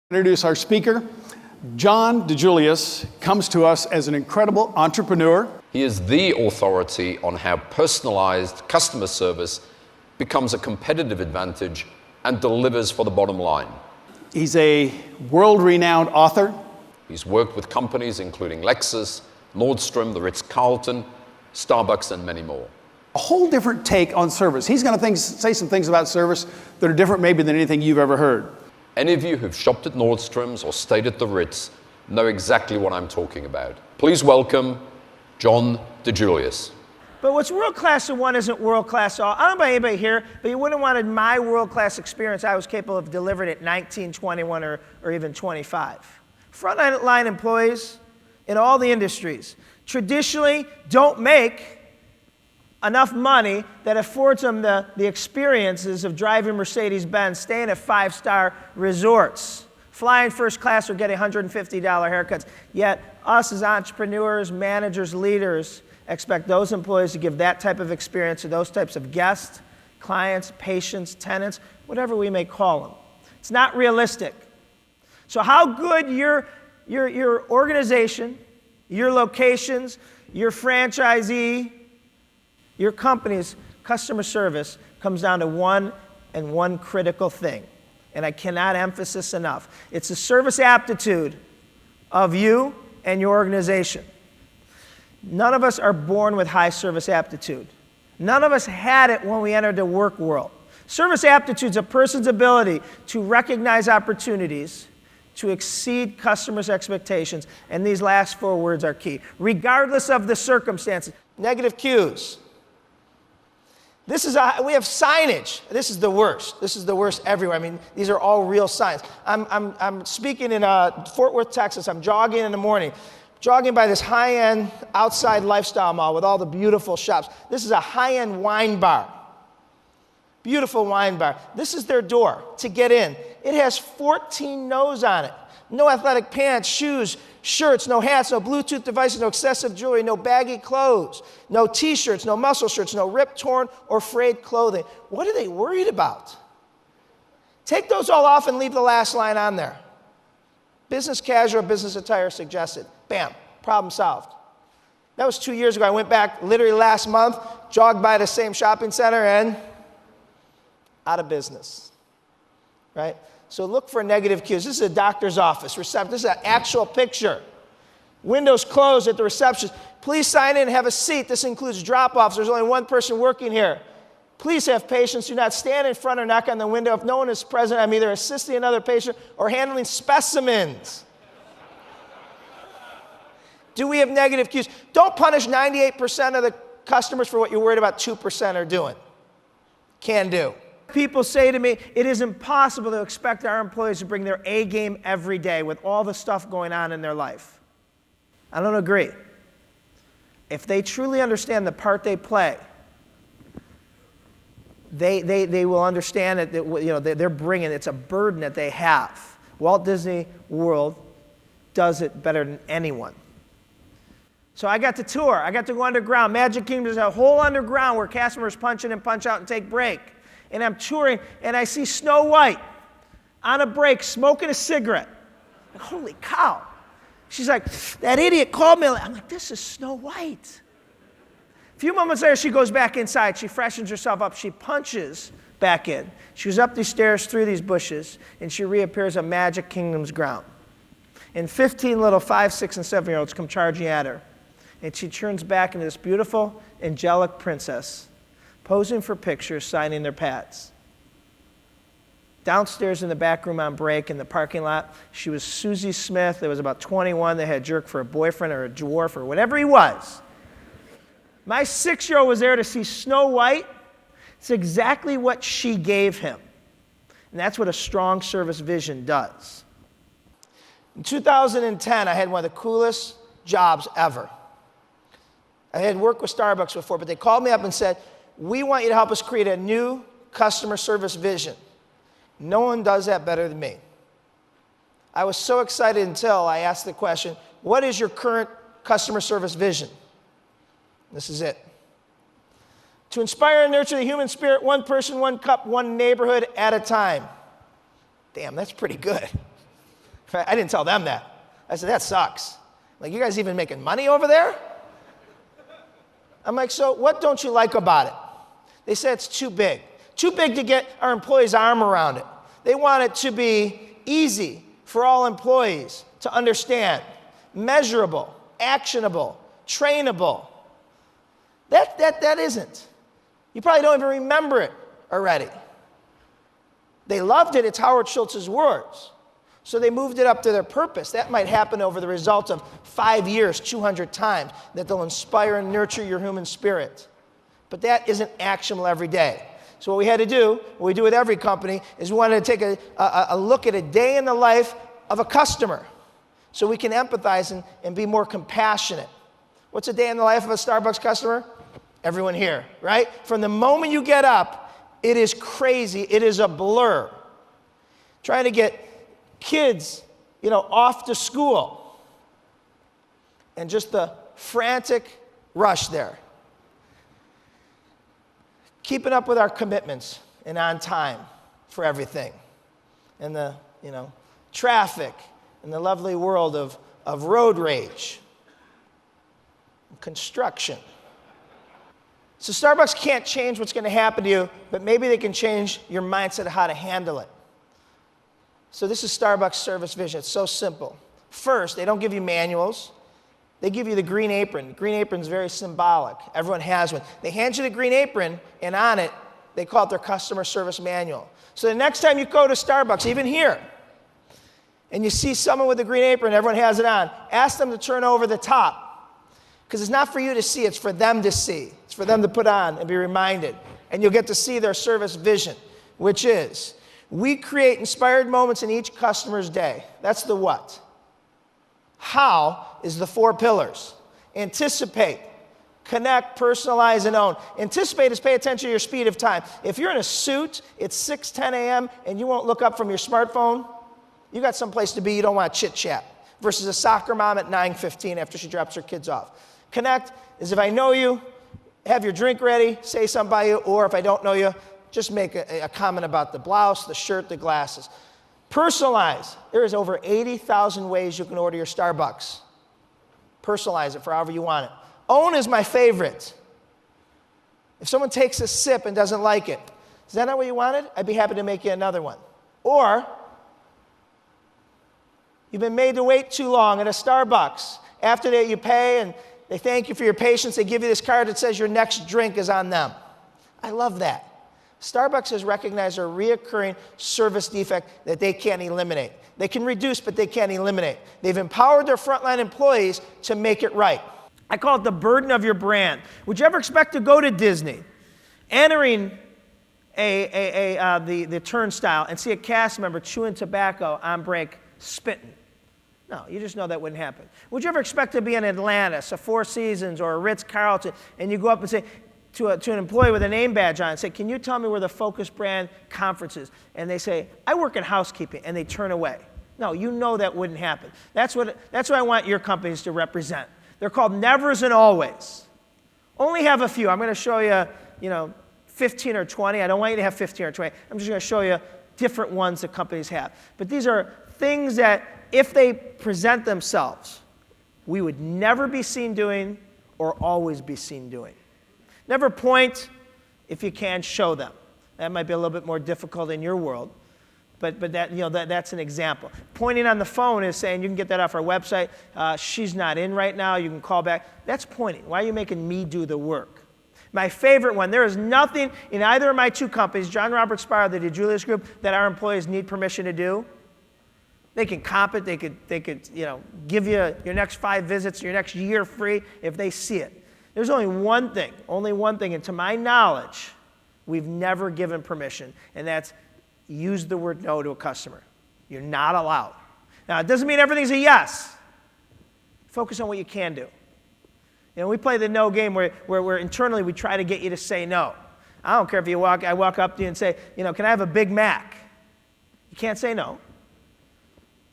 Introduce our speaker. John DiJulius comes to us as an incredible entrepreneur. He is the authority on how personalized customer service becomes a competitive advantage and delivers for the bottom line. He's a world-renowned author. He's worked with companies including Lexus, Nordstrom, the Ritz-Carlton, Starbucks, and many more. A whole different take on service. He's going to say some things about service that are different maybe than anything you've ever heard. Any of you who've shopped at Nordstrom's or stayed at the Ritz know exactly what I'm talking about. Please welcome John DiJulius. But what's world-class in one isn't world-class at all. I don't know about anybody here, but you wouldn't have wanted my world-class experience I was capable of delivering at 19, 21, or even 25. Frontline employees in all the industries traditionally don't make enough money that affords them the experiences of driving Mercedes-Benz, staying at five-star resorts, flying first class or getting $150 haircuts. Yet us as entrepreneurs, managers, leaders expect those employees to give that type of experience to those types of guests, clients, patients, tenants, whatever we may call them. It's not realistic. So how good your organization, your locations, your franchisee, your company's customer service comes down to one critical thing, and I cannot emphasize this enough. It's the service aptitude of you and your organization. None of us are born with high service aptitude. None of us had it when we entered the work world. Service aptitude is a person's ability to recognize opportunities, to exceed customers' expectations, and these last four words are key. Regardless of the circumstances. Negative cues. We have signage. This is the worst. This is the worst everywhere. I mean, these are all real signs. I'm speaking in Fort Worth, Texas. I'm jogging in the morning, jogging by this high-end outside lifestyle mall with all the beautiful shops. This is a high-end wine bar. Beautiful wine bar. This is their door to get in. It has 14 no's on it. No athletic pants, shoes, shirts, no hats, no Bluetooth devices, no excessive jewelry, no baggy clothes, no t-shirts, no muscle shirts, no ripped, torn, or frayed clothing. What are they worried about? Take those all off and leave the last line on there. Business casual, business attire suggested. Bam, problem solved. That was 2 years ago. I went back literally last month, jogged by the same shopping center, and out of business, right? So look for negative cues. This is a doctor's office, reception. This is an actual picture. Windows closed at the reception. Please sign in and have a seat. This includes drop-offs. There's only one person working here. Please have patience. Do not stand in front or knock on the window. If no one is present, I'm either assisting another patient or handling specimens. Do we have negative cues? Don't punish 98% of the customers for what you're worried about 2% are doing. Can do. People say to me, it is impossible to expect our employees to bring their A game every day with all the stuff going on in their life. I don't agree. If they truly understand the part they play, they will understand that they're bringing, it's a burden that they have. Walt Disney World does it better than anyone. So I got to tour. I got to go underground. Magic Kingdom is a whole underground where customers punch in and punch out and take break. And I'm touring, and I see Snow White on a break smoking a cigarette. Like, holy cow. She's like, that idiot called me. I'm like, this is Snow White. A few moments later, she goes back inside. She freshens herself up. She punches back in. She goes up these stairs, through these bushes, and she reappears on Magic Kingdom's ground. And 15 little 5, 6, and 7-year-olds come charging at her. And she turns back into this beautiful, angelic princess, posing for pictures, signing their pads. Downstairs in the back room on break in the parking lot, she was Susie Smith. There was about 21 that had jerked for a boyfriend or a dwarf or whatever he was. My 6-year-old was there to see Snow White. It's exactly what she gave him. And that's what a strong service vision does. In 2010, I had one of the coolest jobs ever. I had worked with Starbucks before, but they called me up and said, we want you to help us create a new customer service vision. No one does that better than me. I was so excited until I asked the question, what is your current customer service vision? This is it. To inspire and nurture the human spirit, one person, one cup, one neighborhood at a time. Damn, that's pretty good. In fact, I didn't tell them that. I said, that sucks. Like, you guys even making money over there? I'm like, so what don't you like about it? They said it's too big. Too big to get our employees' arm around it. They want it to be easy for all employees to understand, measurable, actionable, trainable. That isn't. You probably don't even remember it already. They loved it. It's Howard Schultz's words. So they moved it up to their purpose. That might happen over the result of 5 years, 200 times, that they'll inspire and nurture your human spirit. But that isn't actionable every day. So what we had to do, what we do with every company, is we wanted to take a look at a day in the life of a customer so we can empathize and be more compassionate. What's a day in the life of a Starbucks customer? Everyone here, right? From the moment you get up, it is crazy. It is a blur. Trying to get kids, off to school. And just the frantic rush there. Keeping up with our commitments and on time for everything. And the, traffic and the lovely world of road rage. Construction. So Starbucks can't change what's going to happen to you, but maybe they can change your mindset of how to handle it. So this is Starbucks service vision. It's so simple. First, they don't give you manuals. They give you the green apron. The green apron is very symbolic. Everyone has one. They hand you the green apron, and on it, they call it their customer service manual. So the next time you go to Starbucks, even here, and you see someone with a green apron, everyone has it on, ask them to turn over the top. Because it's not for you to see, it's for them to see. It's for them to put on and be reminded. And you'll get to see their service vision, which is, we create inspired moments in each customer's day. That's the what. How is the 4 pillars. Anticipate, connect, personalize, and own. Anticipate is pay attention to your speed of time. If you're in a suit, it's 6:10 a.m., and you won't look up from your smartphone, you got someplace to be, you don't want to chit-chat. Versus a soccer mom at 9:15 after she drops her kids off. Connect is if I know you, have your drink ready, say something by you, or if I don't know you, just make a comment about the blouse, the shirt, the glasses. Personalize. There is over 80,000 ways you can order your Starbucks. Personalize it for however you want it. Own is my favorite. If someone takes a sip and doesn't like it, is that not what you wanted? I'd be happy to make you another one. Or, you've been made to wait too long at a Starbucks. After that, you pay and they thank you for your patience. They give you this card that says your next drink is on them. I love that. Starbucks has recognized a reoccurring service defect that they can't eliminate. They can reduce, but they can't eliminate. They've empowered their frontline employees to make it right. I call it the burden of your brand. Would you ever expect to go to Disney, entering the turnstile and see a cast member chewing tobacco on break, spitting? No, you just know that wouldn't happen. Would you ever expect to be in Atlantis, a Four Seasons, or a Ritz-Carlton, and you go up and say to an employee with a name badge on and say, can you tell me where the Focus Brand conference is? And they say, I work in housekeeping, and they turn away. No, you know that wouldn't happen. That's what I want your companies to represent. They're called nevers and always. Only have a few. I'm going to show you, 15 or 20. I don't want you to have 15 or 20. I'm just going to show you different ones that companies have. But these are things that, if they present themselves, we would never be seen doing or always be seen doing. Never point. If you can, show them. That might be a little bit more difficult in your world, but that's an example. Pointing on the phone is saying, you can get that off our website. She's not in right now. You can call back. That's pointing. Why are you making me do the work? My favorite one, there is nothing in either of my 2 companies, John Robert Spire, the DiJulius Group, that our employees need permission to do. They can comp it. They could give you your next 5 visits, your next year free if they see it. There's only one thing, and to my knowledge, we've never given permission, and that's use the word no to a customer. You're not allowed. Now, it doesn't mean everything's a yes. Focus on what you can do. We play the no game where internally we try to get you to say no. I don't care if I walk up to you and say, can I have a Big Mac? You can't say no.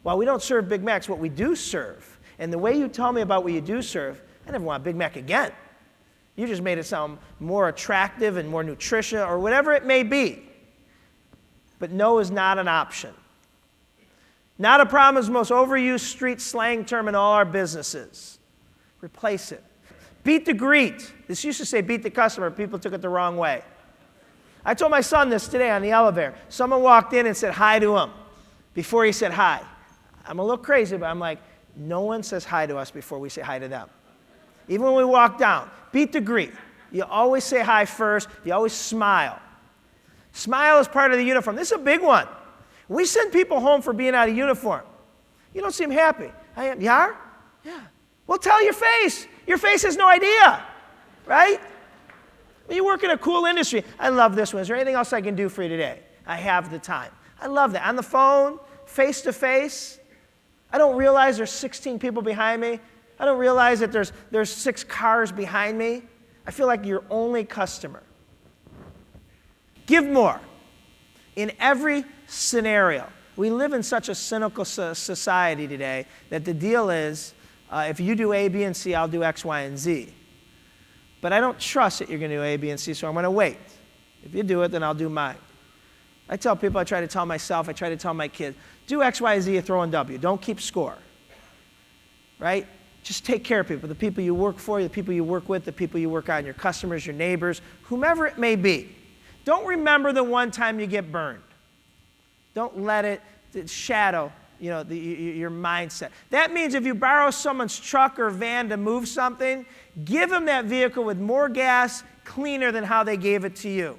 Well, we don't serve Big Macs. What we do serve, and the way you tell me about what you do serve, I never want a Big Mac again. You just made it sound more attractive and more nutritious or whatever it may be. But no is not an option. Not a problem is the most overused street slang term in all our businesses. Replace it. Beat the greet. This used to say beat the customer. People took it the wrong way. I told my son this today on the elevator. Someone walked in and said hi to him before he said hi. I'm a little crazy, but I'm like, no one says hi to us before we say hi to them. Even when we walk down, beat the greet. You always say hi first. You always smile. Smile is part of the uniform. This is a big one. We send people home for being out of uniform. You don't seem happy. I am. You are? Yeah. Well, tell your face. Your face has no idea, right? You work in a cool industry. I love this one. Is there anything else I can do for you today? I have the time. I love that. On the phone, face to face. I don't realize there's 16 people behind me. I don't realize that there's 6 cars behind me. I feel like your only customer. Give more. In every scenario. We live in such a cynical society today that the deal is, if you do A, B, and C, I'll do X, Y, and Z. But I don't trust that you're going to do A, B, and C, so I'm going to wait. If you do it, then I'll do mine. I tell people, I try to tell myself, I try to tell my kids, do X, Y, Z, you throw in W. Don't keep score. Right? Just take care of people. The people you work for, the people you work with, the people you work on, your customers, your neighbors, whomever it may be. Don't remember the one time you get burned. Don't let it shadow, your mindset. That means if you borrow someone's truck or van to move something, give them that vehicle with more gas, cleaner than how they gave it to you.